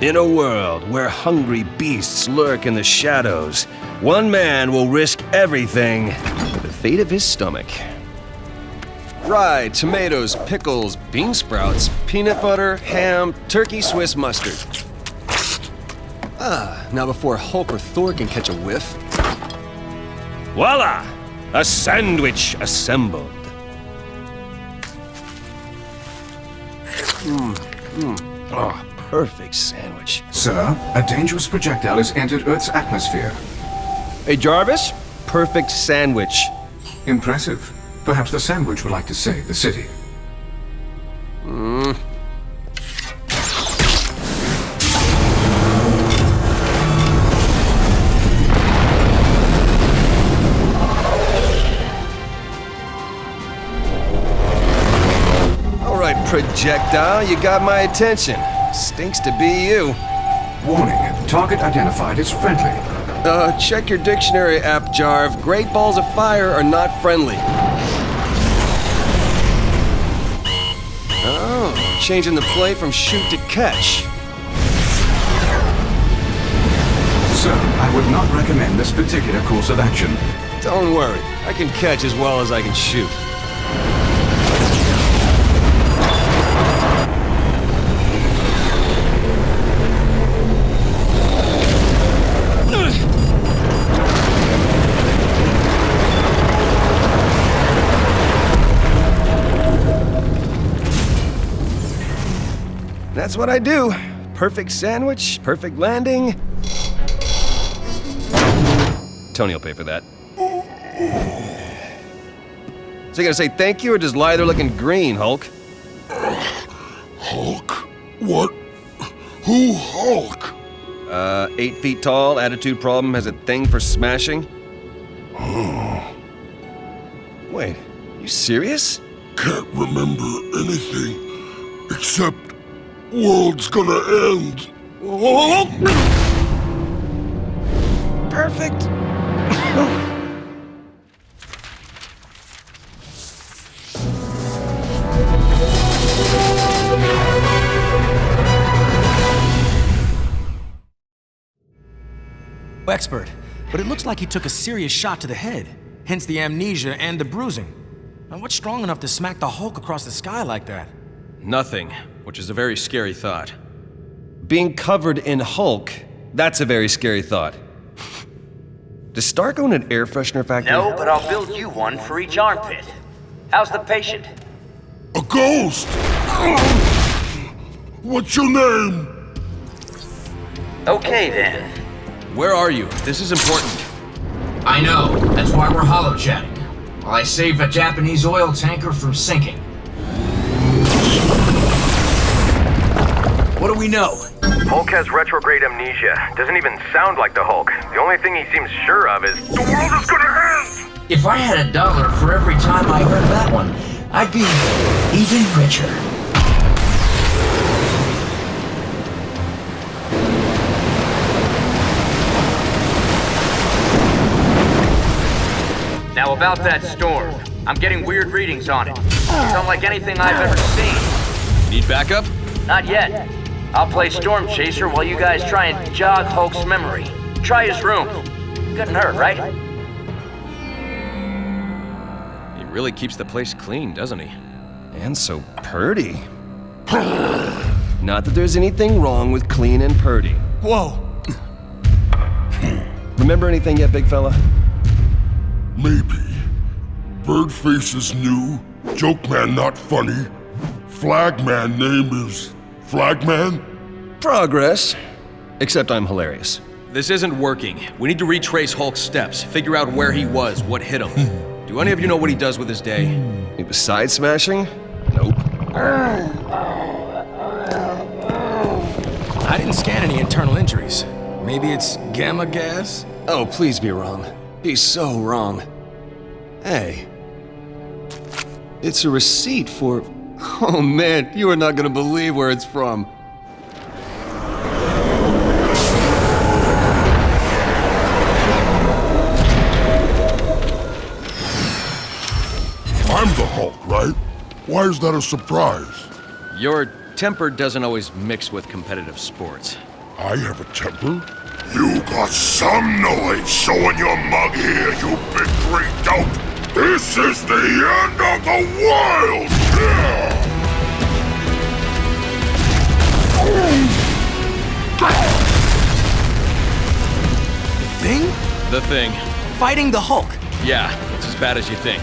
In a world where hungry beasts lurk in the shadows, one man will risk everything for the fate of his stomach. Rye, tomatoes, pickles, bean sprouts, peanut butter, ham, turkey Swiss mustard. Now before Hulk or Thor can catch a whiff. Voila! A sandwich assembled. Oh, perfect sandwich. Sir, a dangerous projectile has entered Earth's atmosphere. Hey, Jarvis, perfect sandwich. Impressive. Perhaps the sandwich would like to save the city. All right, projectile, you got my attention. Stinks to be you. Warning, target identified as friendly. Check your dictionary app, Jarv. Great balls of fire are not friendly. Oh, changing the play from shoot to catch. Sir, I would not recommend this particular course of action. Don't worry, I can catch as well as I can shoot. That's what I do. Perfect sandwich, perfect landing. Tony will pay for that. So you gonna say thank you or just lie there looking green, Hulk? Hulk? What? Who Hulk? 8 feet tall, attitude problem, has a thing for smashing. Wait, you serious? Can't remember anything except world's gonna end. Perfect. Expert, but it looks like he took a serious shot to the head, hence the amnesia and the bruising. Now what's strong enough to smack the Hulk across the sky like that? Nothing, which is a very scary thought. Being covered in Hulk, that's a very scary thought. Does Stark own an air freshener factory? No, but I'll build you one for each armpit. How's the patient? A ghost! What's your name? Okay then. Where are you? This is important. I know. That's why we're holo-chatting. While I save a Japanese oil tanker from sinking. What do we know? Hulk has retrograde amnesia. Doesn't even sound like the Hulk. The only thing he seems sure of is the world is gonna end! If I had $1 for every time I heard that one, I'd be even richer. Now about that storm. I'm getting weird readings on it. It's unlike anything I've ever seen. Need backup? Not yet. I'll play Storm Chaser while you guys try and jog Hulk's memory. Try his room. Couldn't hurt, right? He really keeps the place clean, doesn't he? And so purty. Not that there's anything wrong with clean and purty. Whoa! Remember anything yet, big fella? Maybe. Birdface is new. Joke Man not funny. Flagman name is Flagman? Progress. Except I'm hilarious. This isn't working. We need to retrace Hulk's steps, figure out where he was, what hit him. Do any of you know what he does with his day? Besides smashing? Nope. I didn't scan any internal injuries. Maybe it's gamma gas? Oh, please be wrong. He's so wrong. Hey. It's a receipt for... Oh man, you are not gonna believe where it's from. I'm the Hulk, right? Why is that a surprise? You're temper doesn't always mix with competitive sports. I have a temper? You got some noise showing your mug here, you big green dope! This is the end of the world! The Thing? Fighting the Hulk. Yeah, it's as bad as you think.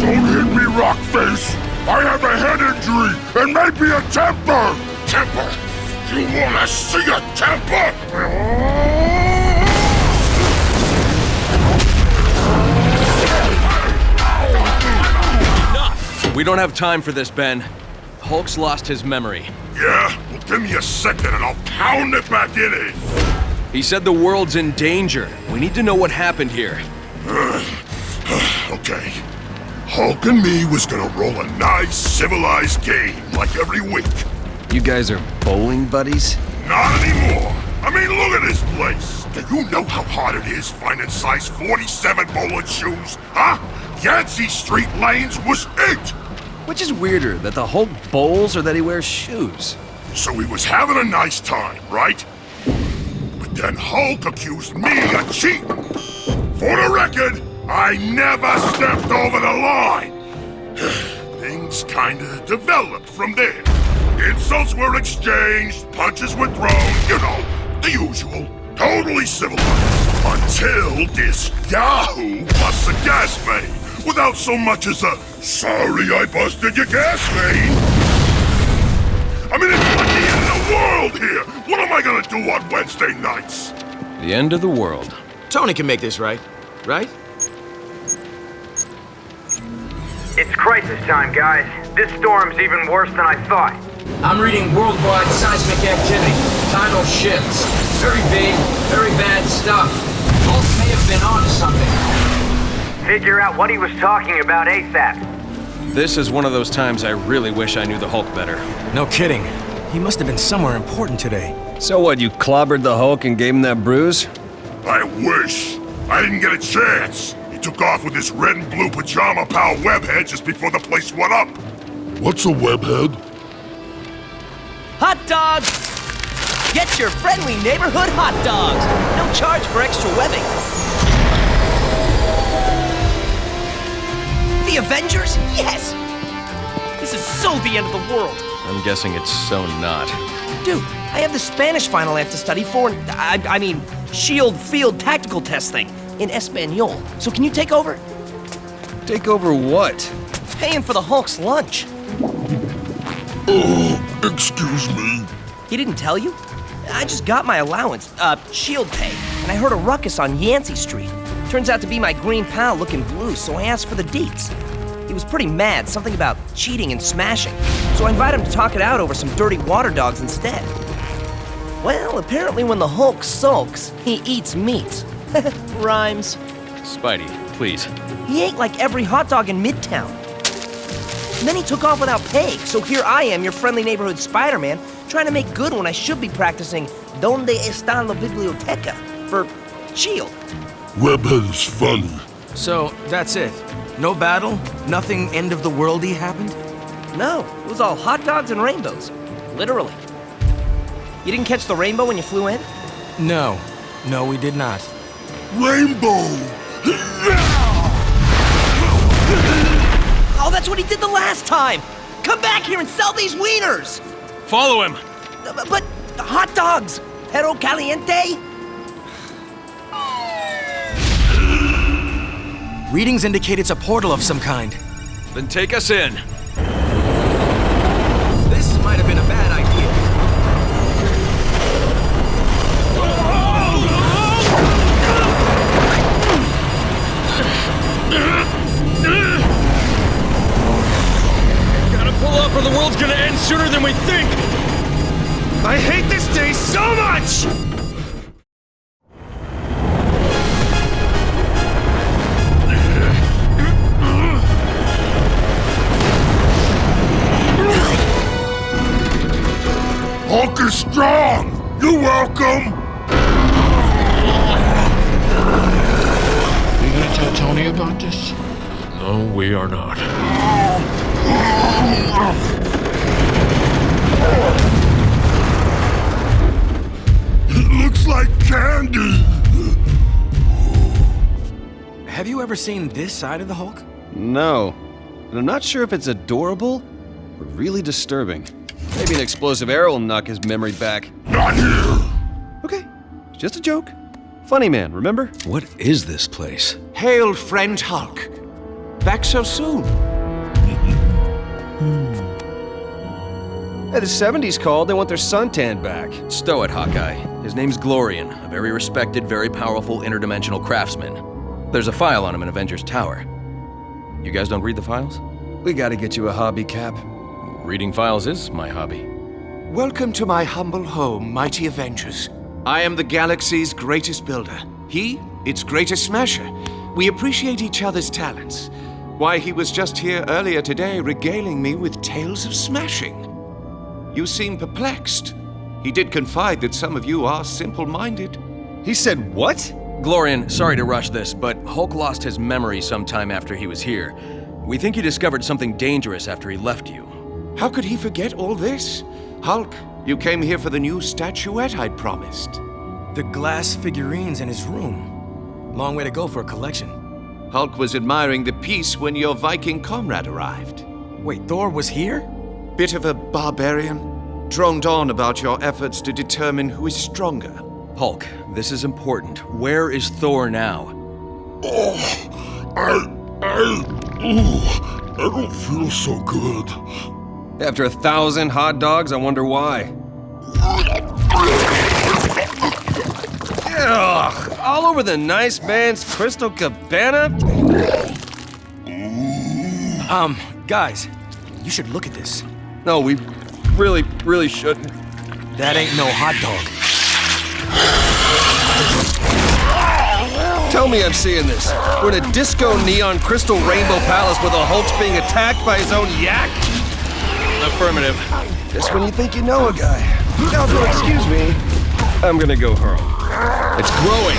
Don't hit me, Rockface! I have a head injury and maybe a temper! Temper? You wanna see a temper? Enough! We don't have time for this, Ben. Hulk's lost his memory. Yeah? Well, give me a second and I'll pound it back in it! He said the world's in danger. We need to know what happened here. Okay. Hulk and me was gonna roll a nice, civilized game, like every week. You guys are bowling buddies? Not anymore! I mean, look at this place! Do you know how hard it is finding size 47 bowling shoes? Huh? Yancey Street lanes was it! Which is weirder, that the Hulk bowls or that he wears shoes? So he was having a nice time, right? But then Hulk accused me of cheating. For the record, I never stepped over the line. Things kinda developed from there. Insults were exchanged, punches were thrown, you know, the usual. Totally civilized. Until this yahoo busts a gas main without so much as a "sorry I busted your gas main." I mean, it's like the end of the world here. What am I gonna do on Wednesday nights? The end of the world. Tony can make this right. Right? It's crisis time, guys. This storm's even worse than I thought. I'm reading worldwide seismic activity. Tidal shifts. Very big, very bad stuff. Hulk may have been onto something. Figure out what he was talking about ASAP. This is one of those times I really wish I knew the Hulk better. No kidding. He must have been somewhere important today. So what, you clobbered the Hulk and gave him that bruise? I wish. I didn't get a chance. He took off with his red and blue pajama pal Webhead just before the place went up. What's a webhead? Hot dogs! Get your friendly neighborhood hot dogs! No charge for extra webbing. The Avengers? Yes! This is so the end of the world. I'm guessing it's so not. Dude, I have the Spanish final I have to study for, I mean, Shield Field Tactical Test thing in Espanol. So can you take over? Take over what? Paying for the Hulk's lunch. Oh, excuse me. He didn't tell you? I just got my allowance, shield pay, and I heard a ruckus on Yancey Street. Turns out to be my green pal looking blue, so I asked for the deets. He was pretty mad, something about cheating and smashing, so I invited him to talk it out over some dirty water dogs instead. Well, apparently when the Hulk sulks, he eats meat. Rhymes. Spidey, please. He ate like every hot dog in Midtown. And then he took off without paying, so here I am, your friendly neighborhood Spider-Man, trying to make good when I should be practicing Donde está la biblioteca for Shield. Webhead is funny. So, that's it. No battle? Nothing end of the worldy happened? No, it was all hot dogs and rainbows. Literally. You didn't catch the rainbow when you flew in? No. No, we did not. Rainbow! Oh, that's what he did the last time! Come back here and sell these wieners! Follow him! But hot dogs! Perro caliente? Readings indicate it's a portal of some kind. Then take us in. This might have been a bad idea. Gotta pull up or the world's gonna end sooner than we think! I hate this day so much! Hulk is strong! You're welcome! tell Tony about this? No, we are not. It looks like candy! Have you ever seen this side of the Hulk? No. And I'm not sure if it's adorable or really disturbing. Maybe an explosive arrow will knock his memory back. Not here! Okay, it's just a joke. Funny man, remember? What is this place? Hail, friend Hulk. Back so soon. Hey, the 70s called. They want their suntan back. Stow it, Hawkeye. His name's Glorian, a very respected, very powerful interdimensional craftsman. There's a file on him in Avengers Tower. You guys don't read the files? We gotta get you a hobby, Cap. Reading files is my hobby. Welcome to my humble home, mighty Avengers. I am the galaxy's greatest builder. He, its greatest smasher. We appreciate each other's talents. Why, he was just here earlier today regaling me with tales of smashing. You seem perplexed. He did confide that some of you are simple-minded. He said what? Glorian, sorry to rush this, but Hulk lost his memory sometime after he was here. We think he discovered something dangerous after he left you. How could he forget all this? Hulk, you came here for the new statuette I'd promised. The glass figurines in his room. Long way to go for a collection. Hulk was admiring the piece when your Viking comrade arrived. Wait, Thor was here? Bit of a barbarian. Droned on about your efforts to determine who is stronger. Hulk, this is important. Where is Thor now? I don't feel so good. After 1,000 hot dogs, I wonder why. Ugh, all over the nice man's Crystal Cabana? Guys, you should look at this. No, we really shouldn't. That ain't no hot dog. Tell me I'm seeing this. We're in a disco neon crystal rainbow palace where the Hulk's being attacked by his own yak? Affirmative. Just when you think you know a guy. Although, excuse me, I'm gonna go home. It's growing.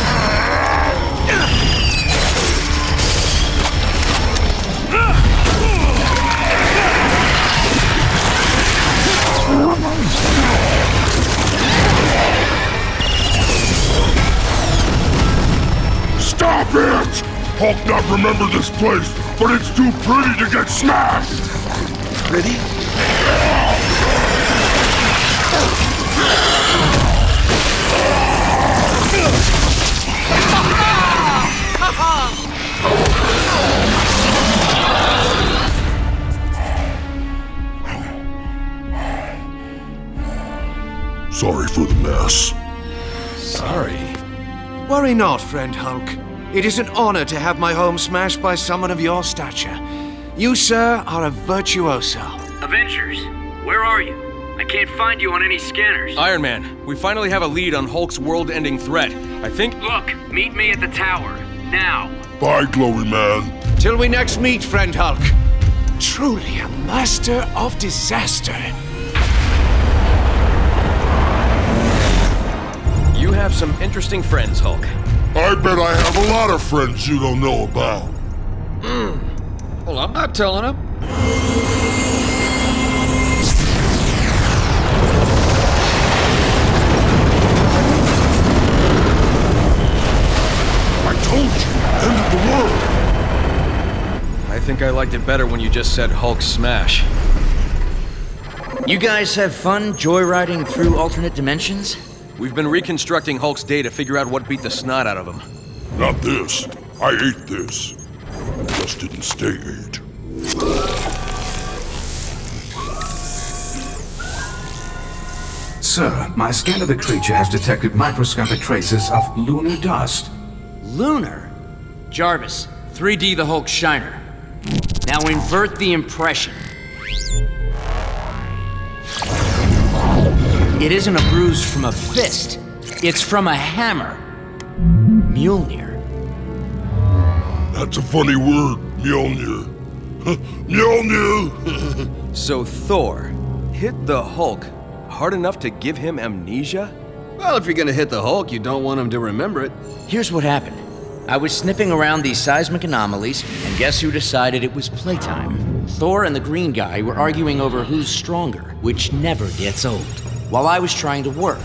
Stop it! Hulk not remember this place, but it's too pretty to get smashed! Pretty? Sorry for the mess. Sorry. Worry not, friend Hulk. It is an honor to have my home smashed by someone of your stature. You, sir, are a virtuoso. Avengers, where are you? I can't find you on any scanners. Iron Man, we finally have a lead on Hulk's world-ending threat. I think... Look, meet me at the tower. Now. Bye, Glory Man. Till we next meet, friend Hulk. Truly a master of disaster. You have some interesting friends, Hulk. I bet I have a lot of friends you don't know about. Well, I'm not telling him. I told you, end of the world. I think I liked it better when you just said Hulk smash. You guys have fun joyriding through alternate dimensions? We've been reconstructing Hulk's day to figure out what beat the snot out of him. Not this. I ate this. Just didn't stay ate. Sir, my scan of the creature has detected microscopic traces of lunar dust. Lunar? Jarvis, 3D the Hulk Shiner. Now invert the impression. It isn't a bruise from a fist. It's from a hammer. Mjolnir. That's a funny word, Mjolnir. Mjolnir! So Thor hit the Hulk hard enough to give him amnesia? Well, if you're gonna hit the Hulk, you don't want him to remember it. Here's what happened. I was sniffing around these seismic anomalies, and guess who decided it was playtime? Thor and the green guy were arguing over who's stronger, which never gets old, while I was trying to work.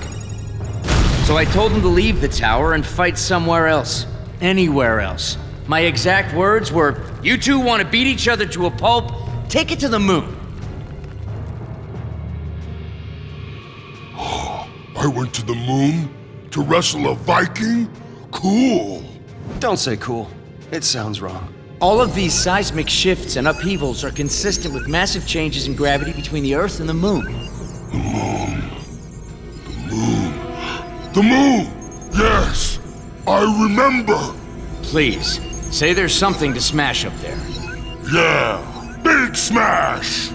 So I told them to leave the tower and fight somewhere else. Anywhere else. My exact words were, "You two want to beat each other to a pulp? Take it to the moon." I went to the moon to wrestle a Viking? Cool. Don't say cool. It sounds wrong. All of these seismic shifts and upheavals are consistent with massive changes in gravity between the Earth and the moon. The moon. The moon. The moon! Yes! I remember! Please, say there's something to smash up there. Yeah! Big smash!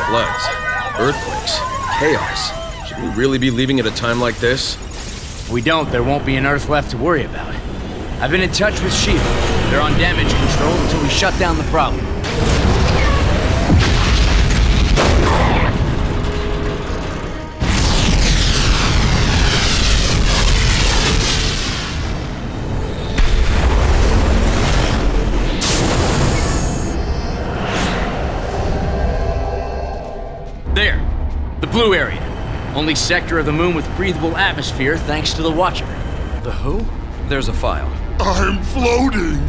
Floods, earthquakes, chaos. Should we really be leaving at a time like this? If we don't, there won't be an Earth left to worry about. I've been in touch with S.H.I.E.L.D. They're on damage control until we shut down the problem. There, the blue area. Only sector of the moon with breathable atmosphere thanks to the Watcher. The who? There's a file. I'm floating!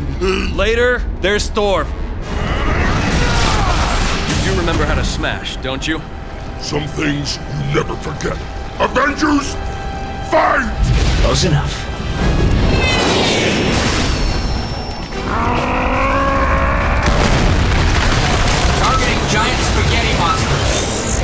Later, there's Thor. You do remember how to smash, don't you? Some things you never forget. Avengers, fight! Close enough. Targeting giant spaghetti monsters.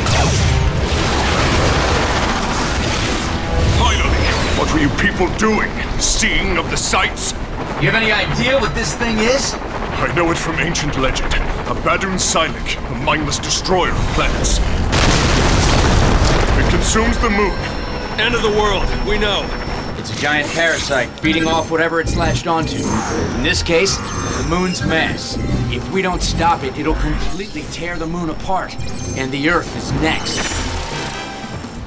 Finally! What were you people doing? Seeing of the sights? You have any idea what this thing is? I know it from ancient legend. A Badun Silik, a mindless destroyer of planets. It consumes the moon. End of the world, we know. It's a giant parasite feeding off whatever it's latched onto. In this case, the moon's mass. If we don't stop it, it'll completely tear the moon apart. And the Earth is next.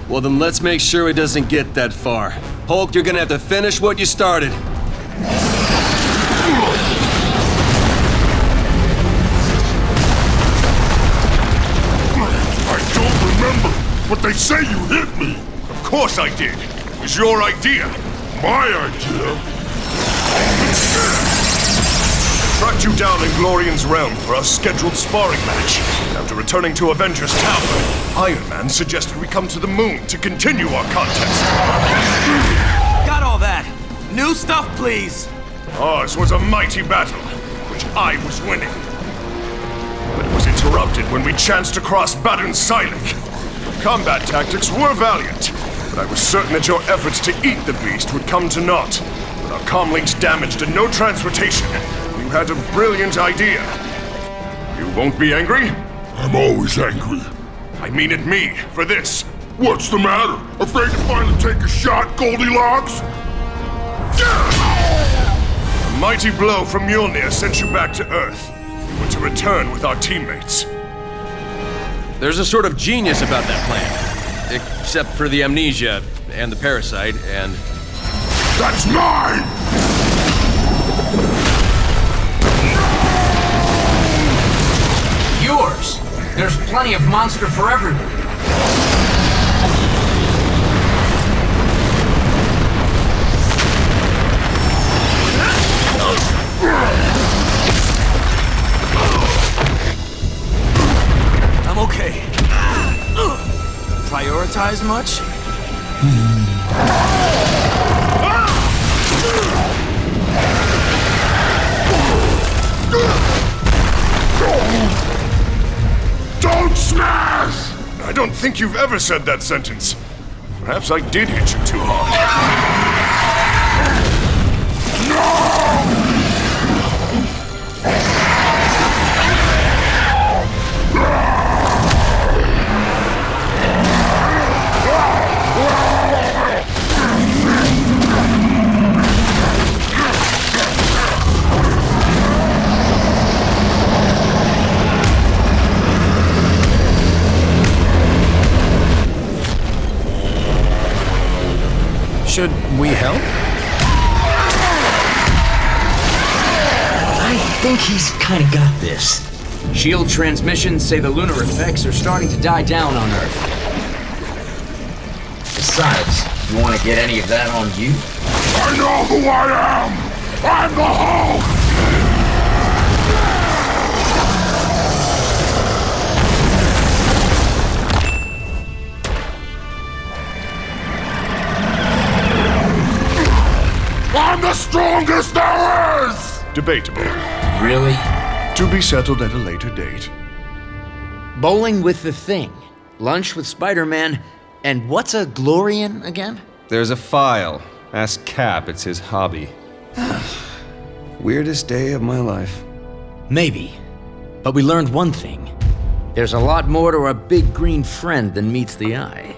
Well, then let's make sure it doesn't get that far. Hulk, you're gonna have to finish what you started. I don't remember, but they say you hit me. Of course I did. It was your idea. My idea? Tracked you down in Glorian's realm for our scheduled sparring match. After returning to Avengers Tower, Iron Man suggested we come to the moon to continue our contest. Got all that. New stuff, please. Ours was a mighty battle, which I was winning. But it was interrupted when we chanced to cross Badun Silik. Combat tactics were valiant, but I was certain that your efforts to eat the beast would come to naught. With our comlinks damaged and no transportation, you had a brilliant idea. You won't be angry? I'm always angry. I mean it me, for this. What's the matter? Afraid to finally take a shot, Goldilocks? A mighty blow from Mjolnir sent you back to Earth. You were to return with our teammates. There's a sort of genius about that plan. Except for the amnesia, and the parasite, and... That's mine! Yours! There's plenty of monster for everyone. I'm okay. Prioritize much? Don't smash! I don't think you've ever said that sentence. Perhaps I did hit you too hard. No! Should we help? I think he's kinda got this. Shield transmissions say the lunar effects are starting to die down on Earth. Besides, you want to get any of that on you? I know who I am! I'm the Hulk! I'm the strongest there is! Debatable. Really? To be settled at a later date. Bowling with the Thing, lunch with Spider-Man, and what's a Glorian again? There's a file. Ask Cap, it's his hobby. Weirdest day of my life. Maybe. But we learned one thing. There's a lot more to our big green friend than meets the eye.